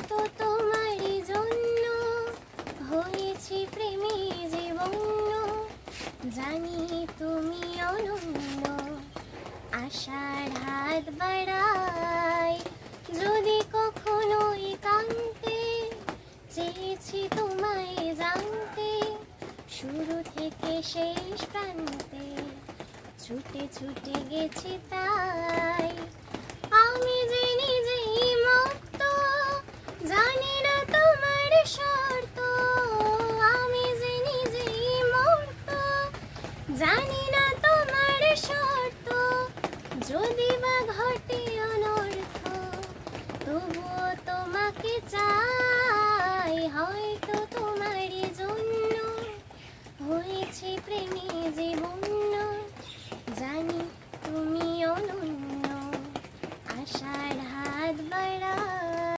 হয়তো তোমারই জন্য হয়েছি প্রেমে জীবন্য, জানি তুমি অনন্য। আশার হাত বাড়াই যদি কখনো একান্তে, চেয়েছি তোমায় জানতে শুরু থেকে শেষ প্রান্তে, ছুটে ছুটে গেছি তাই। আমি যে নিজেই মত্ত, জানি না তোমার শর্ত। আমি যে নিজেই মত্ত, জানি না তোমার শর্ত। যদি বা ঘটে অনর্থ, তবুও তোমাকে চাই। হয়তো তোমারই জন্য হয়েছে প্রেমে জীবন্য, জানি তুমি অনন্য। আশার হাত বাড়াই।